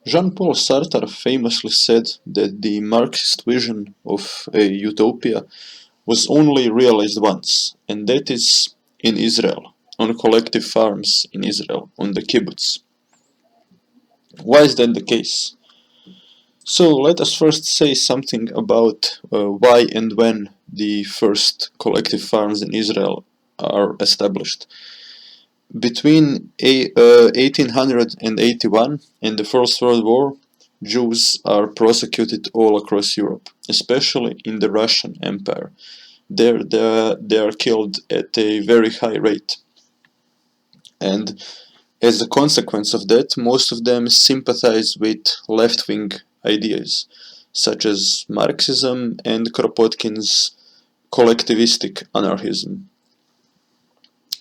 Jean-Paul Sartre famously said that the Marxist vision of a utopia was only realized once, and that is in Israel, on collective farms in Israel, on the kibbutz. Why is that the case? So let us first say something about why and when the first collective farms in Israel are established. Between 1881 and the First World War, Jews are persecuted all across Europe, especially in the Russian Empire. There, they are killed at a very high rate. And as a consequence of that, most of them sympathize with left-wing ideas, such as Marxism and Kropotkin's collectivistic anarchism.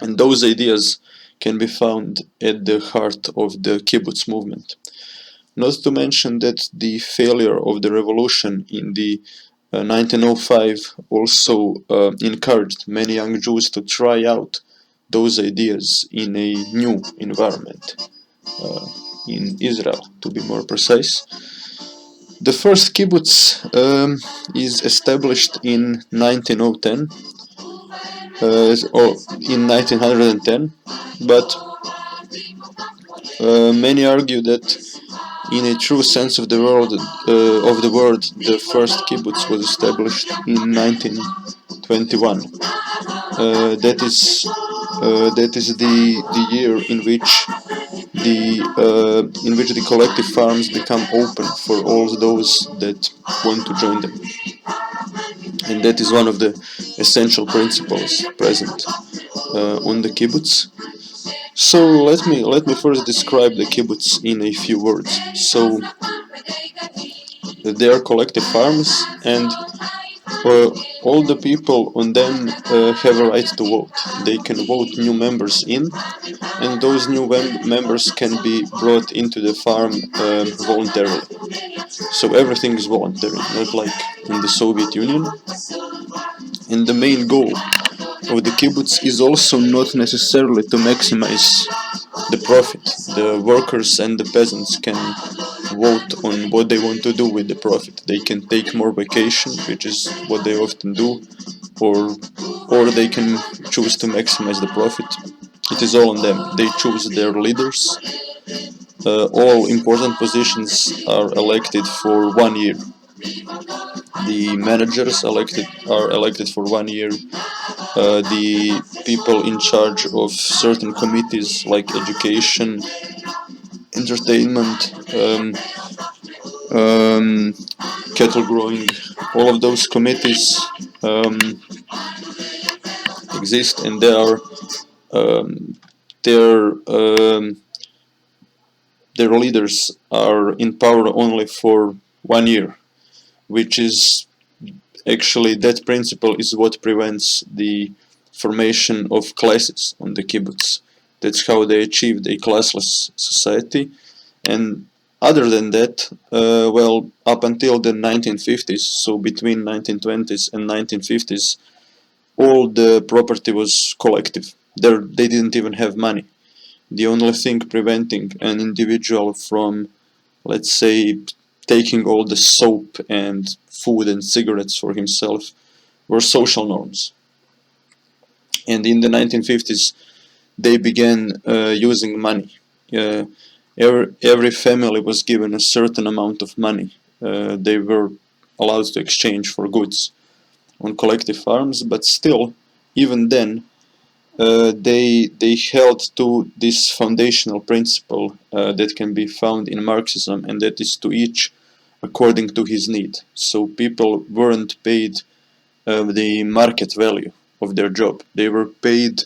And those ideas can be found at the heart of the kibbutz movement. Not to mention that the failure of the revolution in the 1905 also encouraged many young Jews to try out those ideas in a new environment, in Israel to be more precise. The first kibbutz is established in 1910, or in 1910, but many argue that in a true sense of the word, the first kibbutz was established in 1921. That is the year in which the collective farms become open for all those that want to join them, and that is one of the essential principles present on the kibbutz. So let me first describe the kibbutz in a few words. So they are collective farms, and all the people on them have a right to vote. They can vote new members in, and those new members can be brought into the farm voluntarily. So everything is voluntary, not like in the Soviet Union. And the main goal of the kibbutz is also not necessarily to maximize the profit. The workers and the peasants can vote on what they want to do with the profit. They can take more vacation, which is what they often do, or they can choose to maximize the profit. It is all on them. They choose their leaders. All important positions are elected for 1 year. The managers are elected for 1 year. The people in charge of certain committees like education, entertainment, um, cattle growing, all of those committees exist, and um, their um, their leaders are in power only for 1 year, which is actually, that principle is what prevents the formation of classes on the kibbutz. That's how they achieved a classless society. And other than that, well, up until the 1950s, so between 1920s and 1950s, all the property was collective. They didn't even have money. The only thing preventing an individual from, let's say, taking all the soap and food and cigarettes for himself were social norms. And in the 1950s, they began using money. Uh, every family was given a certain amount of money. They were allowed to exchange for goods on collective farms, but still, even then, they held to this foundational principle that can be found in Marxism, and that is to each according to his need. So people weren't paid the market value of their job. They were paid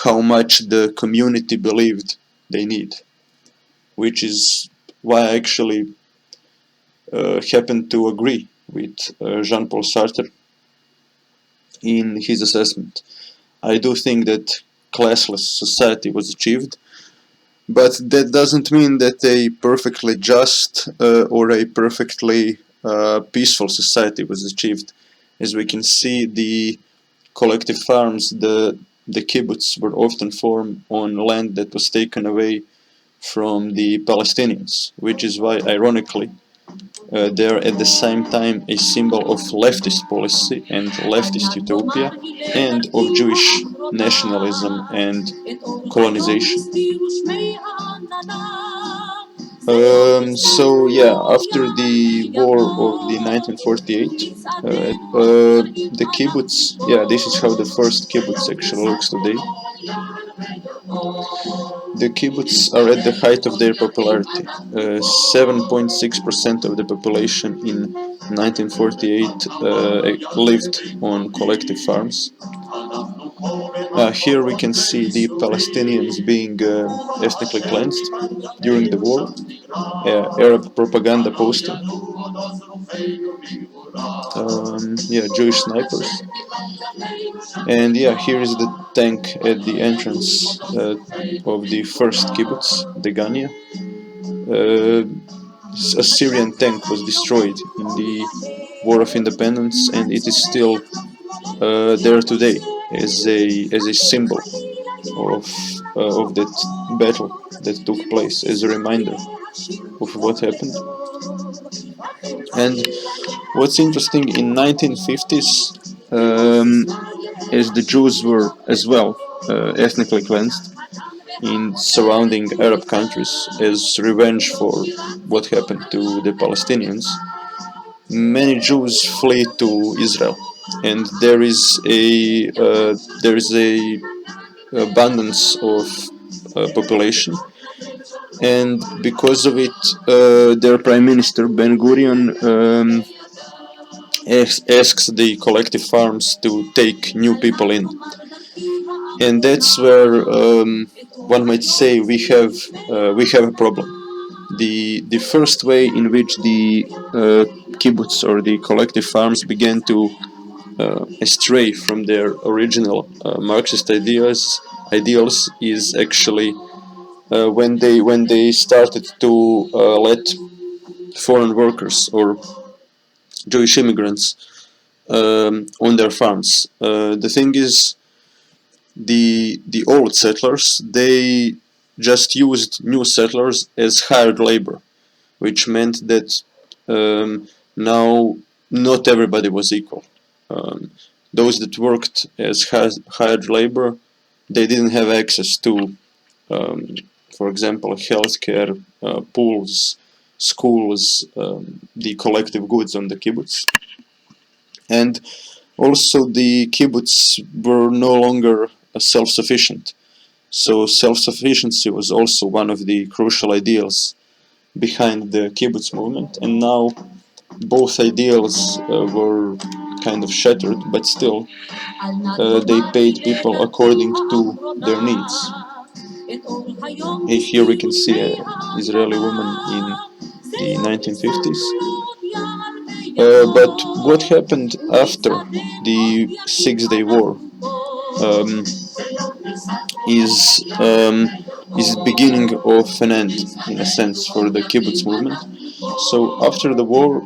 how much the community believed they need, which is why I actually happen to agree with Jean-Paul Sartre in his assessment. I do think that classless society was achieved, but that doesn't mean that a perfectly just or a perfectly peaceful society was achieved. As we can see, the collective farms, the kibbutz, were often formed on land that was taken away from the Palestinians, which is why, ironically, they are at the same time a symbol of leftist policy and leftist utopia, and of Jewish nationalism and colonization. So yeah, after the war of the 1948, the kibbutz, yeah, this is how the first kibbutz actually looks today. The kibbutz are at the height of their popularity. 7.6% of the population in 1948 lived on collective farms. Here we can see the Palestinians being ethnically cleansed during the war. Arab propaganda poster. Yeah, Jewish snipers. And yeah, here is the tank at the entrance of the first kibbutz, the Gania. A Syrian tank was destroyed in the War of Independence, and it is still there today as a symbol of that battle that took place, as a reminder of what happened. And what's interesting, in 1950s, as the Jews were as well ethnically cleansed in surrounding Arab countries as revenge for what happened to the Palestinians, many Jews flee to Israel, and there is a abundance of population, and because of it, their prime minister Ben Gurion asks the collective farms to take new people in, and that's where one might say we have a problem. The first way in which the kibbutz or the collective farms began to astray from their original Marxist ideals is actually when they started to let foreign workers or Jewish immigrants on their farms. The thing is, the old settlers, they just used new settlers as hired labor, which meant that now not everybody was equal. Those that worked as hired labor, they didn't have access to, for example, healthcare, pools, schools, the collective goods on the kibbutz. And also the kibbutz were no longer self-sufficient. So self-sufficiency was also one of the crucial ideals behind the kibbutz movement, and now both ideals were kind of shattered, but still they paid people according to their needs. Here we can see an Israeli woman in the 1950s. But what happened after the Six-Day War um, is beginning of an end, in a sense, for the kibbutz movement. So after the war,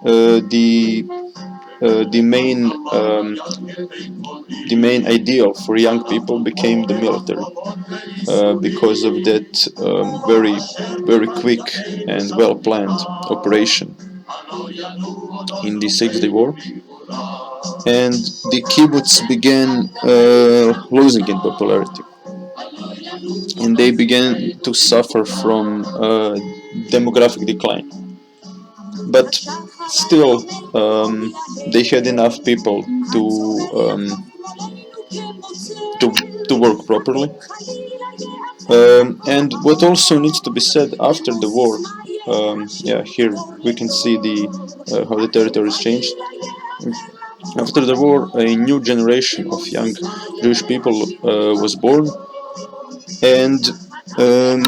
the main ideal for young people became the military, because of that very quick and well planned operation in the Six-Day War, and the kibbutz began losing in popularity, and they began to suffer from demographic decline. But still, they had enough people to to work properly. And what also needs to be said after the war, yeah, here we can see the how the territories changed. After the war, a new generation of young Jewish people was born, and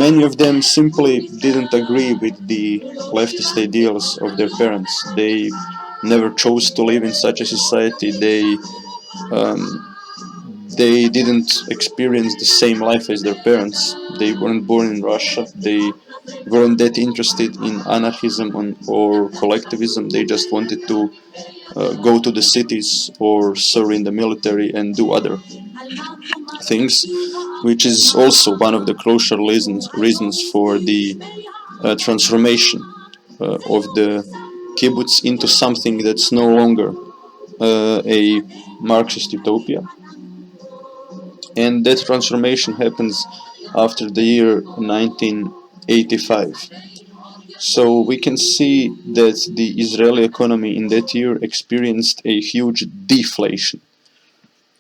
many of them simply didn't agree with the leftist ideals of their parents. They never chose to live in such a society. They didn't experience the same life as their parents. They weren't born in Russia. They weren't that interested in anarchism or collectivism. They just wanted to go to the cities or serve in the military and do other things. which is also one of the crucial reasons for the transformation of the kibbutz into something that's no longer a Marxist utopia. And that transformation happens after the year 1985. So we can see that the Israeli economy in that year experienced a huge deflation.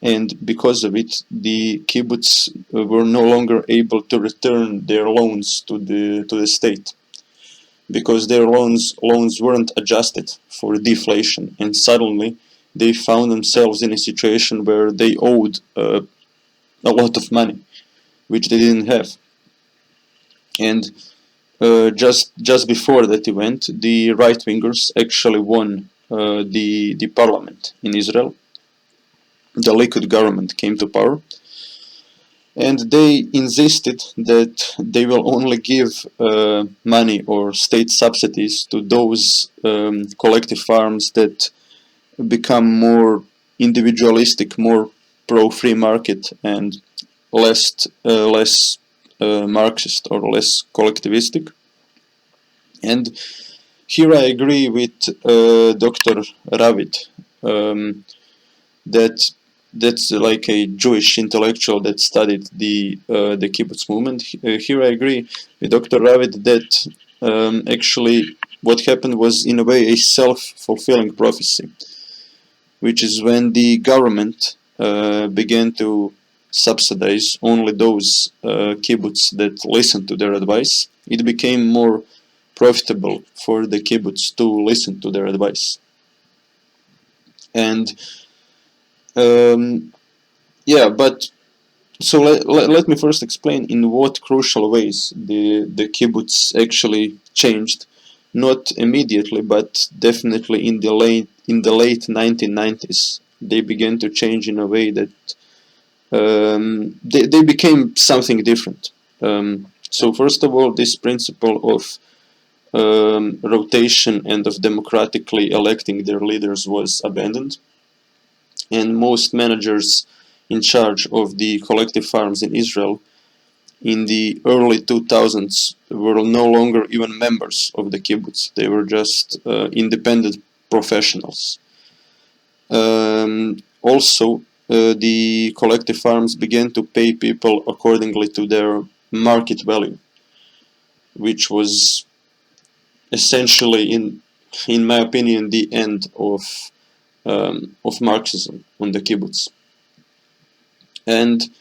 And because of it, the kibbutz were no longer able to return their loans to the state, because their loans weren't adjusted for deflation, and suddenly they found themselves in a situation where they owed a lot of money, which they didn't have. And just before that event, the right wingers actually won the parliament in Israel. The Likud government came to power, and they insisted that they will only give money or state subsidies to those collective farms that become more individualistic, more pro-free market, and less Marxist or less collectivistic. And here I agree with Dr. Ravid, that that's like a Jewish intellectual that studied the kibbutz movement. Here I agree with Dr. Ravid that actually what happened was in a way a self-fulfilling prophecy, which is when the government began to subsidize only those kibbutz that listened to their advice. It became more profitable for the kibbutz to listen to their advice. And yeah, but so let me first explain in what crucial ways the kibbutz actually changed, not immediately, but definitely in the late 1990s. They began to change in a way that they became something different. So first of all, this principle of rotation and of democratically electing their leaders was abandoned, and most managers in charge of the collective farms in Israel in the early 2000s were no longer even members of the kibbutz. They were just independent professionals. Also, the collective farms began to pay people accordingly to their market value, which was essentially, in my opinion, the end of Marxism on the kibbutz. And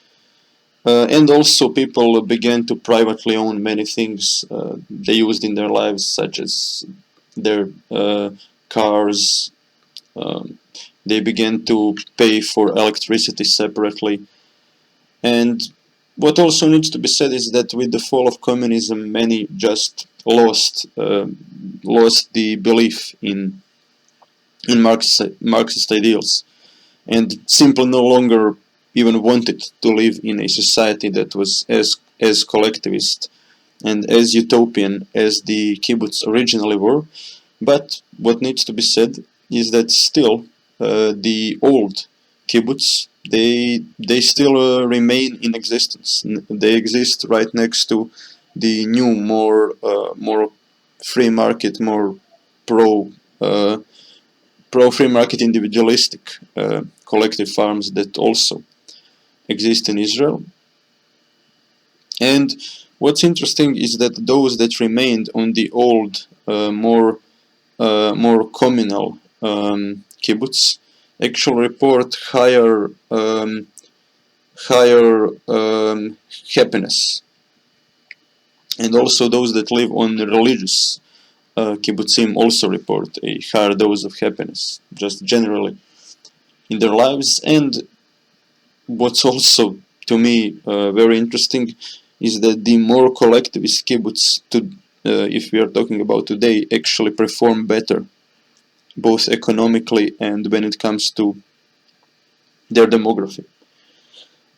also people began to privately own many things they used in their lives, such as their cars. They began to pay for electricity separately. And what also needs to be said is that with the fall of communism, many just lost the belief in Marxist ideals, and simply no longer even wanted to live in a society that was as collectivist and as utopian as the kibbutz originally were. But what needs to be said is that still the old kibbutz, they still remain in existence. They exist right next to the new, more free market, more pro-free market individualistic collective farms that also exist in Israel. And what's interesting is that those that remained on the old, more communal kibbutz actually report higher happiness. And also those that live on religious kibbutzim also report a higher dose of happiness, just generally in their lives. And what's also, to me, very interesting is that the more collectivist kibbutz, if we are talking about today, actually perform better, both economically and when it comes to their demography.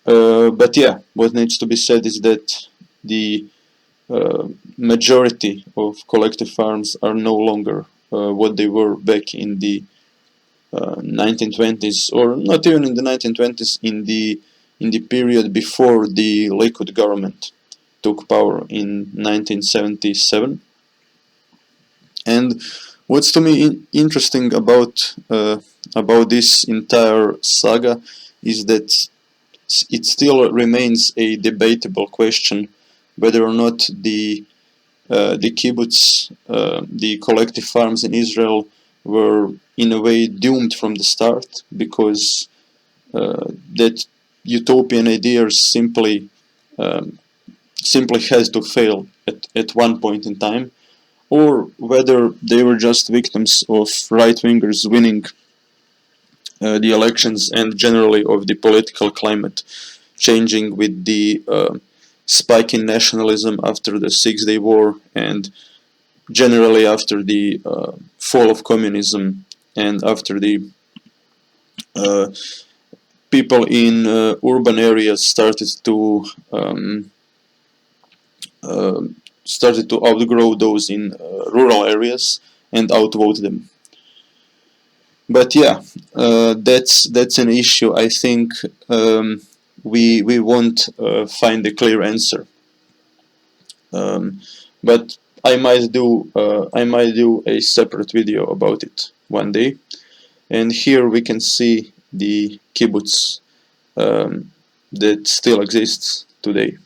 But yeah, what needs to be said is that the majority of collective farms are no longer what they were back in the 1920s, or not even in the 1920s, in the in the period before the Likud government took power in 1977. And what's to me interesting about this entire saga is that it still remains a debatable question whether or not the kibbutz, the collective farms in Israel, were in a way doomed from the start, because that utopian idea simply has to fail at one point in time, or whether they were just victims of right-wingers winning the elections, and generally of the political climate changing with the spike in nationalism after the Six-Day War, and generally after the fall of communism, and after the uh, people in urban areas uh, started to outgrow those in rural areas and outvote them. But yeah, that's an issue. I think we won't find a clear answer. Um, but I might do a separate video about it one day. And here we can see the kibbutz that still exists today.